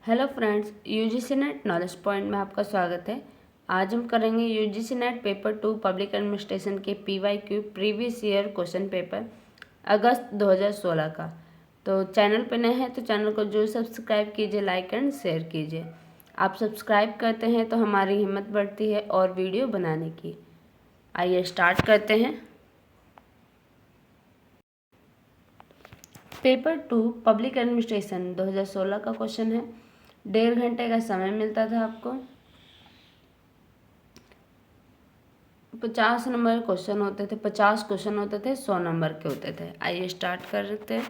Hello friends, UGC NET knowledge point में आपका स्वागत है। आज हम करेंगे UGC NET paper 2 public administration के PYQ previous year question paper August 2016 का। तो चैनल पे नए हैं तो चैनल को जरूर सब्सक्राइब कीजिए, लाइक एंड शेयर कीजिए। आप सब्सक्राइब करते हैं तो हमारी हिम्मत बढ़ती है और वीडियो बनाने की। आइए स्टार्ट करते हैं। पेपर 2 पब्लिक एडमिनिस्ट्रेशन 2016 का क्वेश्चन है। 1.5 घंटे का समय मिलता था आपको। 50 नंबर क्वेश्चन होते थे, 50 क्वेश्चन होते थे, 100 नंबर के होते थे। आइए स्टार्ट करते हैं।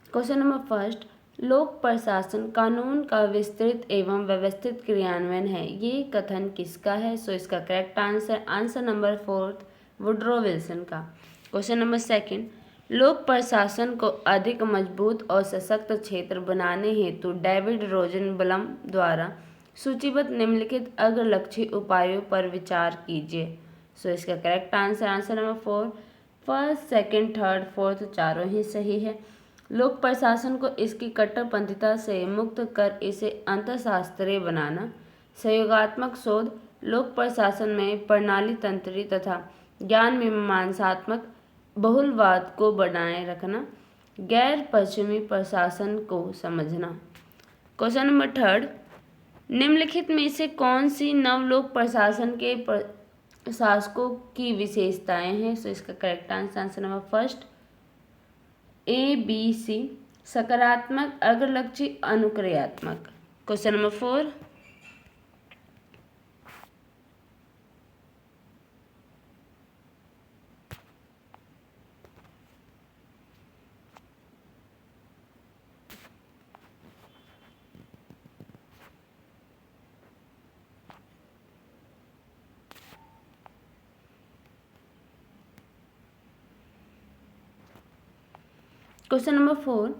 क्वेश्चन नंबर फर्स्ट, लोक प्रशासन कानून का विस्तृत एवं व्यवस्थित क्रियान्वयन है, ये कथन किसका है? सो इसका correct answer number 4 Woodrow Wilson का। क्वेश्चन नंबर सेकंड, लोक प्रशासन को अधिक मजबूत और सशक्त क्षेत्र बनाने हेतु डेविड रोजनबलम द्वारा सूचीबद्ध निम्नलिखित अग्रलक्षी उपायों पर विचार कीजिए। सो इसका correct answer number 4। First, second, third, fourth चारों ही सही है। लोक प्रशासन को इसकी कट्टरपंथिता से मुक्त कर इसे अंतःशास्त्रीय बनाना, सहयोगात्मक शोध, लोक प्रशासन में प्रणाली तंत्री तथा ज्ञान मीमांसात्मक बहुलवाद को बनाए रखना, गैर पश्चिमी प्रशासन को समझना। क्वेश्चन नंबर थर्ड, निम्नलिखित में से कौन सी नवलोक प्रशासन के शासकों की विशेषताएं हैं? सो इसका correct answer number first ABC, सकारात्मक, अग्रलक्षी, अनुक्रियात्मक। क्वेश्चन नंबर 4, क्वेश्चन नंबर 4,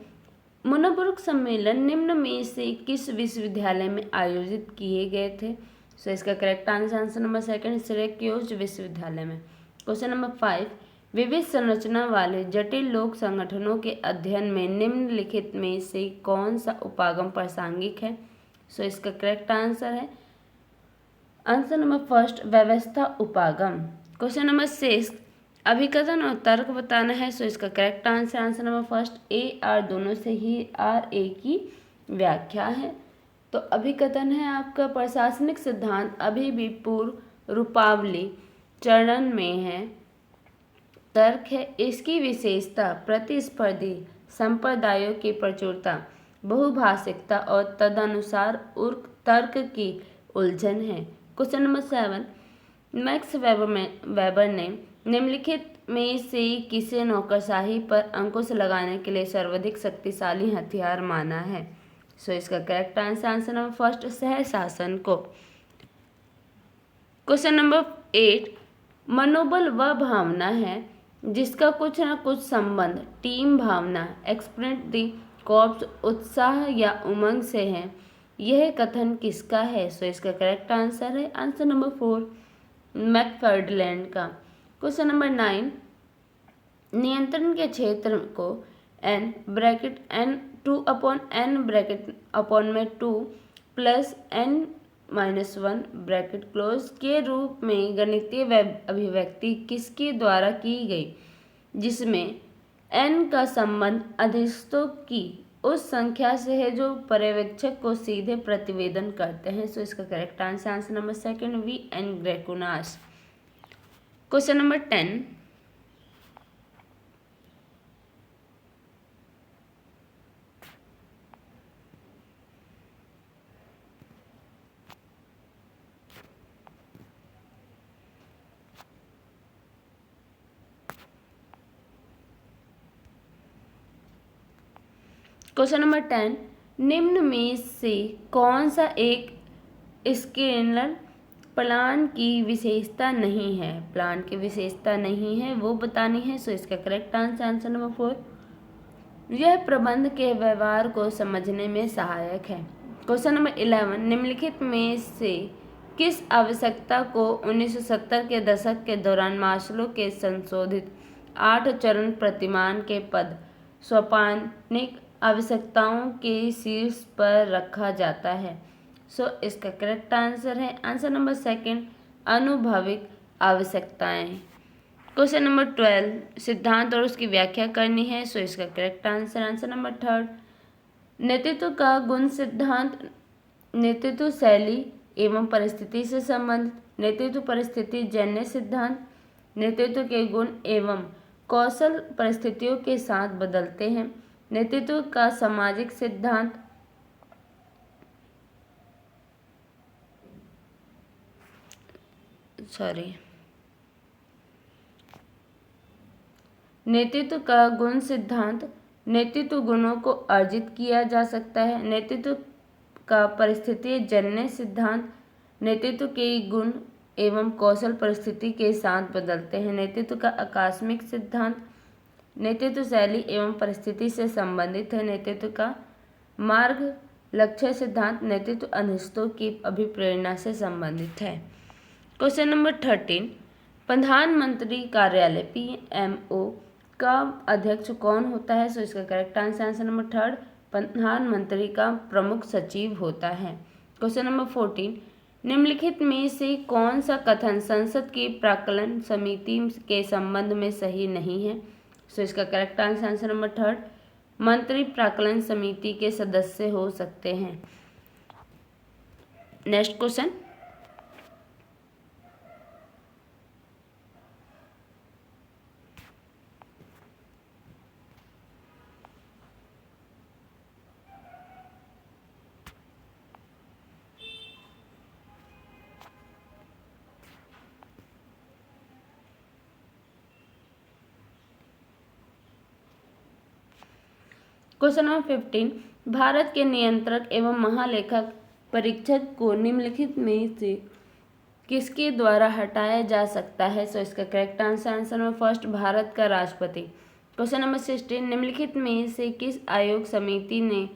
मुनबुर्ग सम्मेलन निम्न में से किस विश्वविद्यालय में आयोजित किए गए थे? सो इसका करेक्ट आंसर नंबर सेकंड सिरैक्यूज विश्वविद्यालय में। क्वेश्चन नंबर 5, विविध संरचना वाले जटिल लोक संगठनों के अध्ययन में निम्नलिखित में से कौन सा उपागम प्रासंगिक है? सो इसका करेक्ट आंसर है आंसर नंबर फर्स्ट व्यवस्था उपागम। क्वेश्चन नंबर 6, अभिकथन और तर्क बताना है। सो इसका correct answer number first AR दोनों से ही RA की व्याख्या है। तो अभिकथन है आपका प्रशासनिक सिद्धांत अभी भी पूर्व रूपावली चरण में है। तर्क है इसकी विशेषता प्रतिस्पर्धी संप्रदायों की प्रचुरता, बहुभाषिकता और तदनुसार तर्क की उलझन है। क्वेश्चन नंबर 7, मैक्स वेबर ने निम्नलिखित में से किसे नौकरशाही पर अंकुश लगाने के लिए सर्वाधिक शक्तिशाली हथियार माना है? सो इसका करेक्ट आंसर नंबर फर्स्ट सहशासन को। क्वेश्चन नंबर 8, मनोबल वह भावना है जिसका कुछ न कुछ संबंध टीम भावना, एक्सप्रेट दी कॉर्प्स, उत्साह या उमंग से है, यह कथन किसका है? सो इसका करेक्ट आंसर है आंसर नंबर 4 मैकफर्डलैंड का। क्वेश्चन नंबर 9, नियंत्रण के क्षेत्र को n(2/n)(2) प्लस n-1 के रूप में गणितीय अभिव्यक्ति किसके द्वारा की गई जिसमें n का संबंध अधीनस्थों की उस संख्या से है जो पर्यवेक्षक को सीधे प्रतिवेदन करते हैं? सो इसका correct answer number second VN Graicunas. Question number 10, question number 10, निम्न में से कौन सा एक स्केलर प्लान की विशेषता नहीं है, प्लान की विशेषता नहीं है वो बतानी है। सो इसका करेक्ट आंसर नंबर 4, यह प्रबंध के व्यवहार को समझने में सहायक है। क्वेश्चन नंबर 11, निम्नलिखित में से किस आवश्यकता को 1970 के दशक के दौरान मास्लो के संशोधित 8 चरण प्रतिमान के पद सोपानिक आवश्यकताओं के शीर्ष पर रखा जाता है? सो इसका करेक्ट आंसर है आंसर नंबर 2, अनुभविक आवश्यकताएं। क्वेश्चन नंबर 12, सिद्धांत और उसकी व्याख्या करनी है। सो इसका करेक्ट आंसर नंबर 3, नेतृत्व का गुण सिद्धांत नेतृत्व शैली एवं परिस्थिति से संबंधित, नेतृत्व परिस्थिति जन्य सिद्धांत, नेतृत्व के गुण एवं कौशल परिस्थितियों के साथ बदलते हैं, नेतृत्व का सामाजिक सिद्धांत, नेतृत्व का गुण सिद्धांत, नेतृत्व गुणों को अर्जित किया जा सकता है, नेतृत्व का परिस्थिति जन्य सिद्धांत, नेतृत्व के गुण एवं कौशल परिस्थिति के साथ बदलते हैं, नेतृत्व का आकस्मिक सिद्धांत, नेतृत्व शैली एवं परिस्थिति से संबंधित है, नेतृत्व का मार्ग लक्ष्य सिद्धांत, नेतृत्व अनिश्चितों की अभिप्रेरणा से संबंधित है। क्वेश्चन नंबर 13, प्रधानमंत्री कार्यालय PMO का अध्यक्ष कौन होता है? सो इसका करेक्ट आंसर नंबर 3, प्रधानमंत्री का प्रमुख सचिव होता है। क्वेश्चन नंबर 14, निम्नलिखित में से कौन सा कथन संसद की प्राक्कलन समिति के संबंध में सही नहीं है? सो इसका करेक्ट आंसर नंबर 3, मंत्री प्राक्कलन समिति के सदस्य हो सकते हैं। Next question, question number 15, Bharat के नियंत्रक एवं महालेखक परीक्षक को निम्नलिखित में से किसके द्वारा हटाया जा सकता है? सो इसका करेक्ट आंसर नंबर 1, भारत का राष्ट्रपति। क्वेश्चन नंबर 16, निम्नलिखित में से किस आयोग समिति ने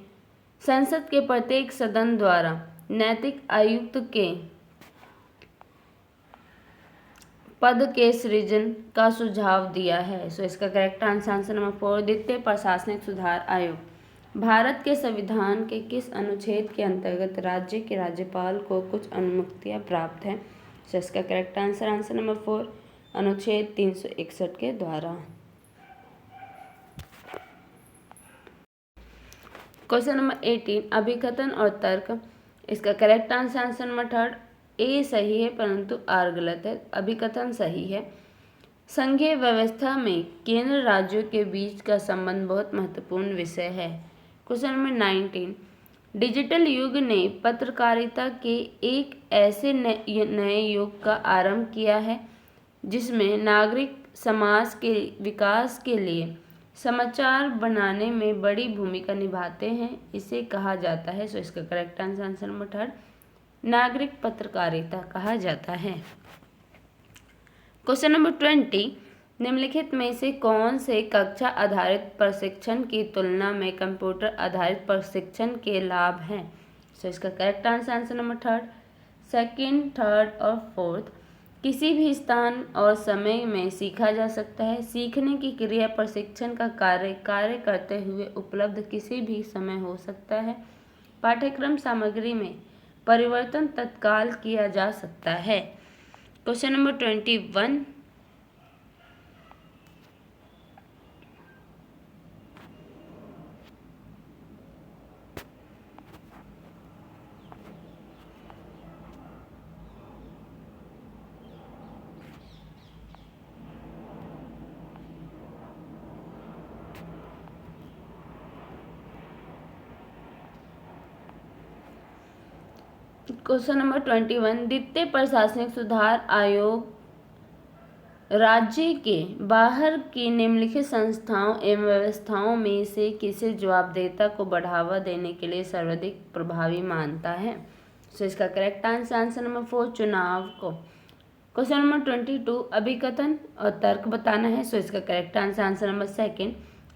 संसद के प्रत्येक सदन द्वारा नैतिक आयुक्त के पद के सृजन का सुझाव दिया है? सो इसका करेक्ट आंसर नंबर 4, द्वितीय प्रशासनिक सुधार आयोग। भारत के संविधान के किस अनुच्छेद के अंतर्गत राज्य के राज्यपाल को कुछ अनुमतियां प्राप्त हैं? सो इसका करेक्ट आंसर नंबर 4, अनुच्छेद 361 के द्वारा। क्वेश्चन नंबर 18, अभिकथन और तर्क। इसका करेक्ट आंसर नंबर 3, ए सही है परंतु आर गलत है। अभिकथन सही है। संघीय व्यवस्था में केंद्र राज्यों के बीच का संबंध बहुत महत्वपूर्ण विषय है। क्वेश्चन नंबर 19, डिजिटल युग ने पत्रकारिता के एक ऐसे नए युग का आरंभ किया है जिसमें नागरिक समाज के विकास के लिए समाचार बनाने में बड़ी भूमिका निभाते हैं, इसे कहा जाता है। सो इसका करेक्ट आंसर नंबर 3, नागरिक पत्रकारिता कहा जाता है। क्वेश्चन नंबर 20, निम्नलिखित में से कौन से कक्षा आधारित प्रशिक्षण की तुलना में कंप्यूटर आधारित प्रशिक्षण के लाभ हैं? सो इसका correct answer number 3, second, third और फोर्थ। किसी भी स्थान और समय में सीखा जा सकता है। सीखने की क्रिया प्रशिक्षण का कार्य करते हुए उपलब्ध किसी भी समय हो सकता है। पाठ्यक्रम सामग्री में परिवर्तन तत्काल किया जा सकता है। क्वेश्चन नंबर 21, द्वितीय प्रशासनिक सुधार आयोग राज्य के बाहर की निम्नलिखित संस्थाओं एवं व्यवस्थाओं में से किसे जवाबदेहिता को बढ़ावा देने के लिए सर्वाधिक प्रभावी मानता है? सो इसका करेक्ट आंसर नंबर 4 चुनाव को। क्वेश्चन नंबर 22 अभिकथन और तर्क बताना है। सो इसका correct answer number second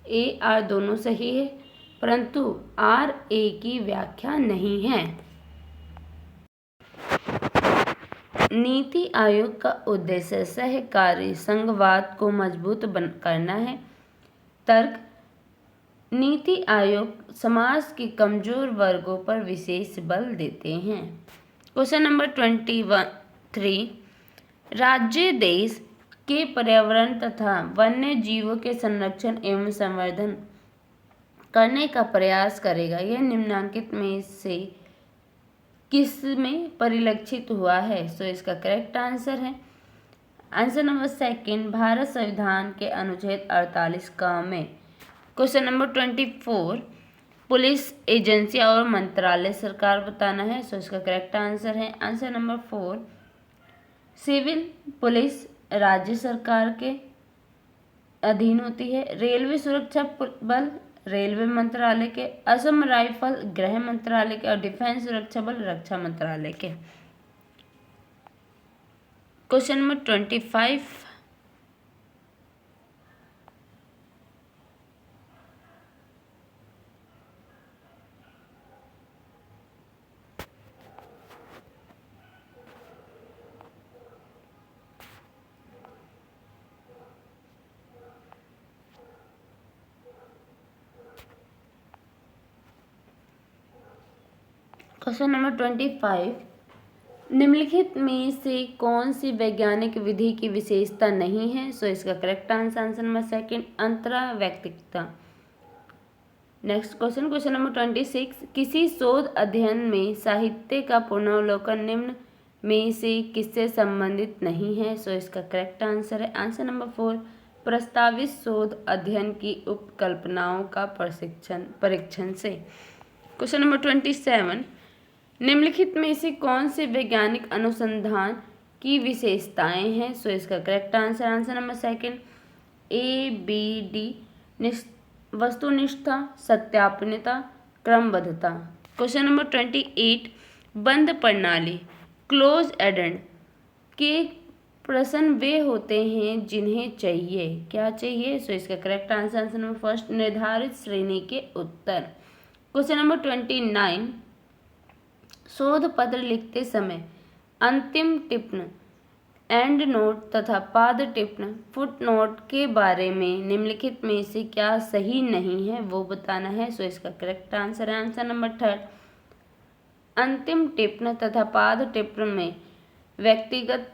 A R दोनों सही है, परंतु आर ए की व्याख्या नहीं है। नीति आयोग का उद्देश्य सहकारी संघवाद को मजबूत करना है। तर्क नीति आयोग समाज के कमजोर वर्गों पर विशेष बल देते हैं। क्वेश्चन नंबर 23 राज्य देश के पर्यावरण तथा वन्य जीवों के संरक्षण एवं संवर्धन करने का प्रयास करेगा, यह निम्नलिखित में से किस में परिलक्षित हुआ है। सो इसका करेक्ट आंसर है आंसर नंबर सेकंड भारत संविधान के अनुच्छेद 48 का में। क्वेश्चन नंबर 24 पुलिस एजेंसियां और मंत्रालय सरकार बताना है। सो इसका करेक्ट आंसर है आंसर नंबर 4 सिविल पुलिस राज्य सरकार के अधीन होती है। रेलवे सुरक्षा बल रेलवे मंत्रालय के, असम राइफल गृह मंत्रालय के और डिफेंस सुरक्षा बल रक्षा मंत्रालय के। क्वेश्चन नंबर 25 क्वेश्चन नंबर 25 निम्नलिखित में से कौन सी वैज्ञानिक विधि की विशेषता नहीं है। सो इसका करेक्ट आंसर नंबर सेकंड अंतरा व्यक्तिकता। नेक्स्ट क्वेश्चन नंबर 26 किसी शोध अध्ययन में साहित्य का पुनर्वलोकन निम्न में से किससे संबंधित नहीं है। सो इसका करेक्ट आंसर है आंसर नंबर 4 प्रस्तावित शोध अध्ययन की उपकल्पनाओं का परीक्षण से। क्वेश्चन नंबर 27 निम्नलिखित में से कौन से वैज्ञानिक अनुसंधान की विशेषताएं हैं। सो इसका correct answer number second A B D वस्तुनिष्ठता सत्यापनता क्रमबद्धता। क्वेश्चन नंबर 28 बंद प्रणाली क्लोज एंडेड के प्रश्न वे होते हैं जिन्हें चाहिए क्या चाहिए। सो इसका करेक्ट आंसर नंबर फर्स्ट निर्धारित श्रेणी के उत्तर। क्वेश्चन नंबर 29 शोध पत्र लिखते समय अंतिम टिप्पण एंड नोट तथा पाद टिप्पण फुट नोट के बारे में निम्नलिखित में से क्या सही नहीं है वो बताना है। सो इसका करेक्ट आंसर है आंसर नंबर थर्ड अंतिम टिप्पण तथा पाद टिप्पण में व्यक्तिगत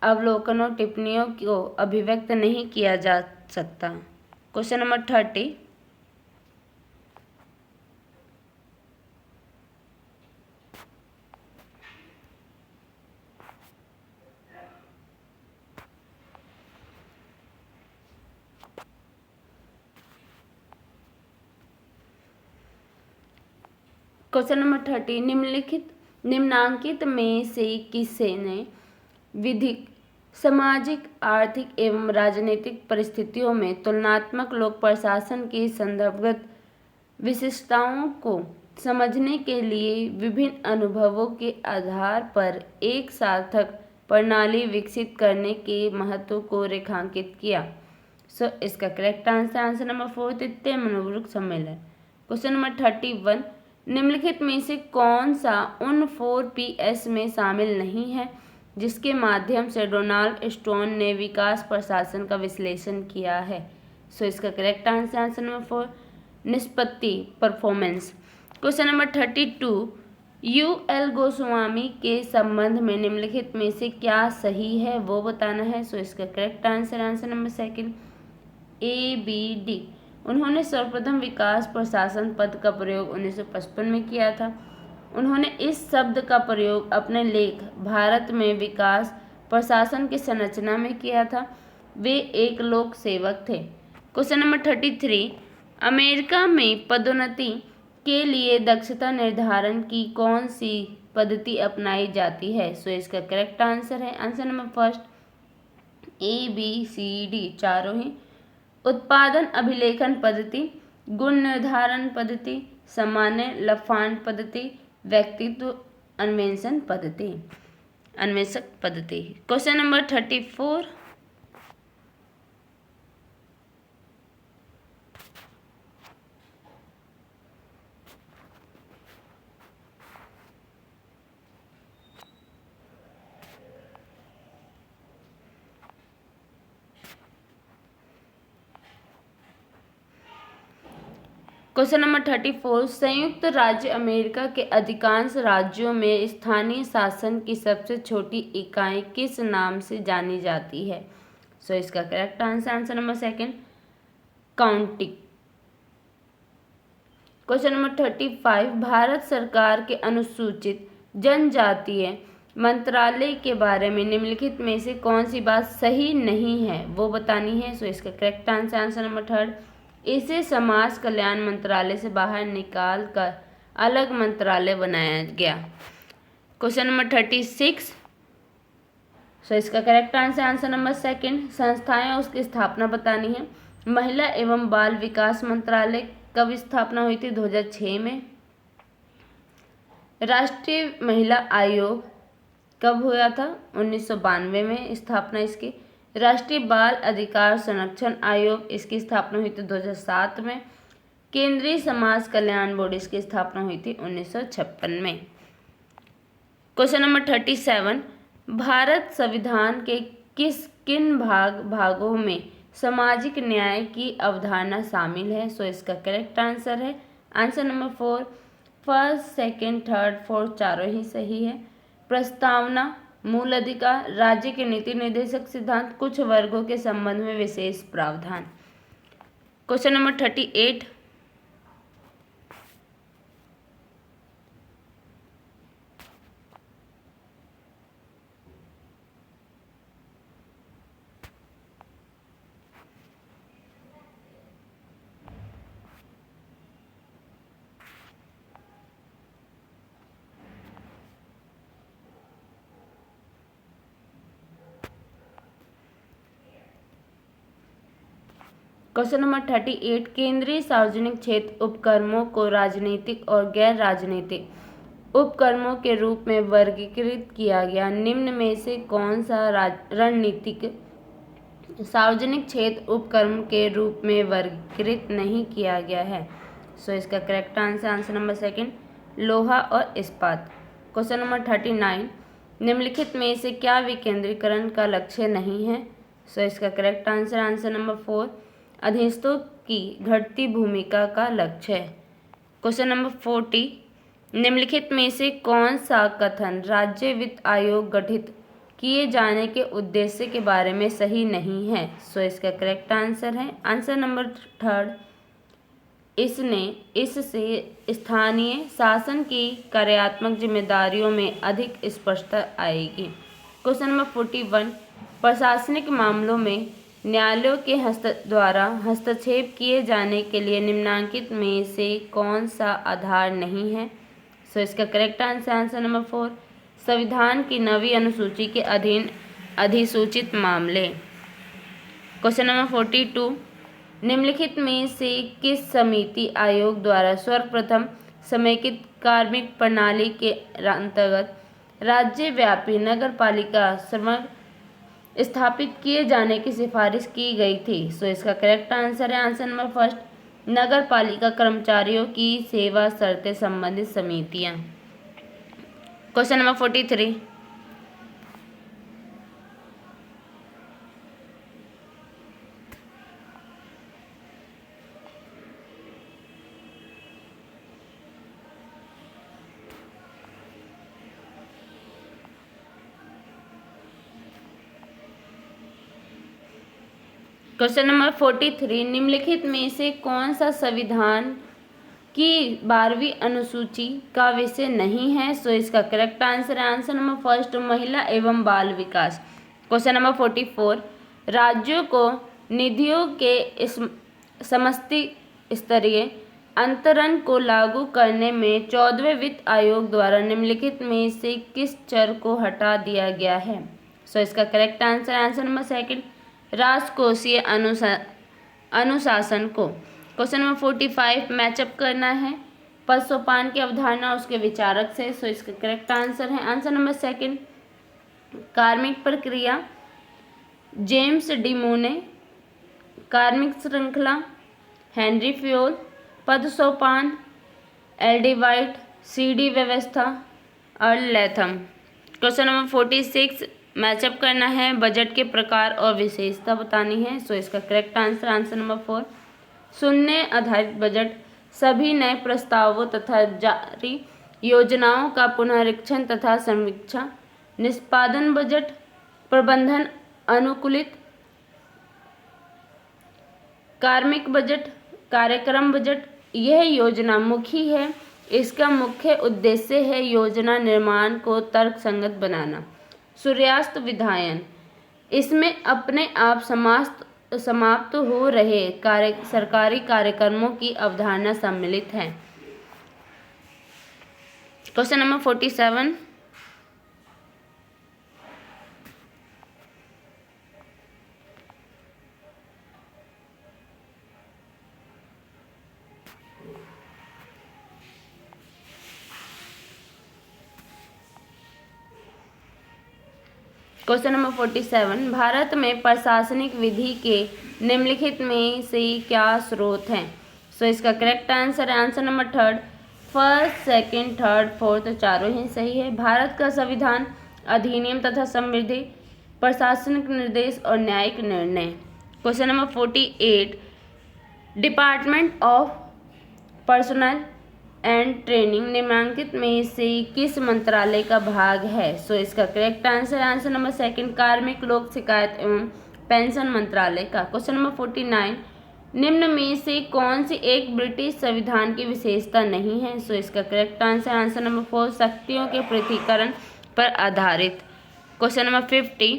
अवलोकनों टिप्पणियों को अभिव्यक्त नहीं किया जा सकता। क्वेश्चन नंबर 30 क्वेश्चन नंबर 30 निम्नांकित में से किसी ने विधिक सामाजिक आर्थिक एवं राजनीतिक परिस्थितियों में तुलनात्मक लोक प्रशासन की संदर्भगत विशिष्टताओं को समझने के लिए विभिन्न अनुभवों के आधार पर एक सार्थक प्रणाली विकसित करने के महत्व को रेखांकित किया। सो इसका करेक्ट आंसर नंबर 4 तृतीय मनोवृत्त सम्मेलन। क्वेश्चन नंबर 31 निम्नलिखित में से कौन सा उन 4Ps में शामिल नहीं है जिसके माध्यम से डोनाल्ड स्टोन ने विकास प्रशासन का विश्लेषण किया है। सो इसका करेक्ट आंसर नंबर 4 निष्पत्ति performance. Question number 32 UL Goswami के संबंध में निम्नलिखित में से क्या सही है वो बताना है। सो इसका correct answer number second ABD। उन्होंने सर्वप्रथम विकास प्रशासन पद का प्रयोग 1955 में किया था। उन्होंने इस शब्द का प्रयोग अपने लेख भारत में विकास प्रशासन की संरचना में किया था। वे एक लोक सेवक थे। क्वेश्चन नंबर 33 अमेरिका में पदोन्नति के लिए दक्षता निर्धारण की कौन सी पद्धति अपनाई जाती है। सो इसका करेक्ट आंसर है आंसर नंबर फर्स्ट ABCD चारों ही। उत्पादन अभिलेखन पद्धति, गुण निर्धारण पद्धति, सामान्य लफान पद्धति, व्यक्तित्व अन्वेषण पद्धति, अन्वेषक पद्धति। क्वेश्चन नंबर 34, क्वेश्चन नंबर 34, संयुक्त राज्य अमेरिका के अधिकांश राज्यों में स्थानीय शासन की सबसे छोटी इकाई किस नाम से जानी जाती है? सो इसका correct answer number second, county. Question number 35, Bharat सरकार के अनुसूचित जनजातीय मंत्रालय के बारे में निम्नलिखित में से कौन सी बात सही नहीं है वो बतानी है। सो इसका करेक्ट आंसर नंबर थर्ड, इसे समाज कल्याण मंत्रालय से बाहर निकाल कर अलग मंत्रालय बनाया गया। क्वेश्चन नंबर 36, सो इसका करेक्ट आंसर नंबर सेकंड, संस्थाएं उसकी स्थापना बतानी है। महिला एवं बाल विकास मंत्रालय कब स्थापना हुई थी? 2006 में। राष्ट्रीय महिला आयोग कब हुआ था? 1992 में स्थापना इसकी। राष्ट्रीय बाल अधिकार संरक्षण आयोग, इसकी स्थापना हुई थी 2007 में। केंद्रीय समाज कल्याण बोर्ड, इसकी स्थापना हुई थी 1956 में। क्वेश्चन नंबर 37, भारत संविधान के किन भागों में सामाजिक न्याय की अवधारणा शामिल है? सो इसका करेक्ट आंसर है answer number 4, first, second, third, fourth, चारों ही सही है। प्रस्तावना, मूल अधिकार, राज्य के नीति निर्देशक सिद्धांत, कुछ वर्गों के संबंध में विशेष प्रावधान। क्वेश्चन नंबर 38, क्वेश्चन नंबर 38, केंद्रीय सार्वजनिक क्षेत्र उपक्रमों को राजनीतिक और गैर राजनीतिक उपक्रमों के रूप में वर्गीकृत किया गया। निम्न में से कौन सा रणनीतिक सार्वजनिक क्षेत्र उपक्रम के रूप में वर्गीकृत नहीं किया गया है? सो इसका करेक्ट आंसर नंबर सेकंड, लोहा और इस्पात। क्वेश्चन नंबर 39, निम्नलिखित में से क्या विकेंद्रीकरण का लक्ष्य नहीं है? सो इसका करेक्ट आंसर नंबर 4, अधीनस्थों की घटती भूमिका का लक्ष्य है। क्वेश्चन नंबर 40, निम्नलिखित में से कौन सा कथन राज्य वित्त आयोग गठित किए जाने के उद्देश्य के बारे में सही नहीं है? सो इसका करेक्ट आंसर है आंसर नंबर थर्ड, इससे स्थानीय शासन की कार्यात्मक जिम्मेदारियों में अधिक स्पष्टता आएगी। क्वेश्चन नंबर 41, प्रशासनिक मामलों में न्यायालयों के द्वारा हस्तक्षेप किए जाने के लिए निम्नलिखित में से कौन सा आधार नहीं है? सो इसका करेक्ट आंसर नंबर 4, संविधान की 9वीं अनुसूची के अधीन अधिसूचित मामले। क्वेश्चन नंबर 42, निम्नलिखित में से किस समिति आयोग द्वारा सर्वप्रथम समेकित कार्मिक प्रणाली के अंतर्गत राज्यव्यापी नगरपालिका समग्र स्थापित किए जाने की सिफारिश की गई थी? सो इसका करेक्ट आंसर है आंसर नंबर फर्स्ट, नगर पालिका कर्मचारियों की सेवा शर्तें संबंधित समितियां। क्वेश्चन नंबर 43, क्वेश्चन नंबर 43, निम्नलिखित में से कौन सा संविधान की 12वीं अनुसूची का विषय नहीं है? सो इसका करेक्ट आंसर है आंसर नंबर फर्स्ट, महिला एवं बाल विकास। क्वेश्चन नंबर 44, राज्यों को निधियों के समष्टि स्तरीय अंतरण को लागू करने में 14वें वित्त आयोग द्वारा निम्नलिखित में से किस चर को हटा दिया गया है? सो इसका करेक्ट आंसर नंबर सेकंड, राजकोषीय अनुशासन को। क्वेश्चन नंबर 45, मैचअप करना है। पद सोपान की अवधारणा उसके विचारक से। सो इसका करेक्ट आंसर है आंसर नंबर सेकंड कार्मिक प्रक्रिया, जेम्स डी मोने। कार्मिक श्रृंखला, हेनरी फ्योल। पद सोपान, एल डी वाइट। सी डी व्यवस्था, Earl Latham. Question number 46 match up करना है, बजट के प्रकार और विशेषता बतानी है। सो इसका करेक्ट आंसर आंसर नंबर 4 शून्य आधारित बजट सभी नए प्रस्तावों तथा जारी योजनाओं का पुनरीक्षण तथा समीक्षा। निष्पादन बजट, प्रबंधन अनुकूलित। कार्मिक बजट, कार्यक्रम बजट यह योजना मुखी है। इसका मुख्य उद्देश्य है योजना निर्माण को तर्कसंगत बनाना। सूर्यास्त विधायन, इसमें अपने आप समाप्त हो रहे सरकारी कार्यक्रमों की अवधारणा सम्मिलित है। Question number 47 question number 47 Bharat में प्रशासनिक विधि के निम्नलिखित में से क्या स्रोत हैं। सो इसका करेक्ट आंसर है answer number third first, second, third, fourth चारों ही सही है। भारत का संविधान, अधिनियम तथा समृद्धि, प्रशासनिक निर्देश और न्यायिक निर्णय। Question number 48 department of personal and training निम्नलिखित में से किस मंत्रालय का भाग है। सो इसका correct answer answer number second कार्मिक लोक शिकायत एवं पेंशन मंत्रालय का। क्वेश्चन नंबर 49 निम्न में से कौन सी एक ब्रिटिश संविधान की विशेषता नहीं है। सो इसका करेक्ट आंसर आंसर नंबर 4 शक्तियों के पृथकीकरण पर आधारित। क्वेश्चन नंबर 50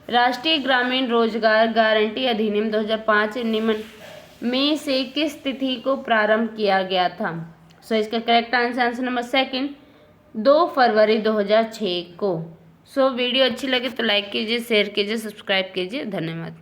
राष्ट्रीय ग्रामीण रोजगार गारंटी अधिनियम 2005 निम्न में से किस तिथि को प्रारंभ किया गया था। सो इसका correct answer answer number second 2 फरवरी 2006 को। सो वीडियो अच्छी लगे तो लाइक कीजिए, शेयर कीजिए, सब्सक्राइब कीजिए। धन्यवाद।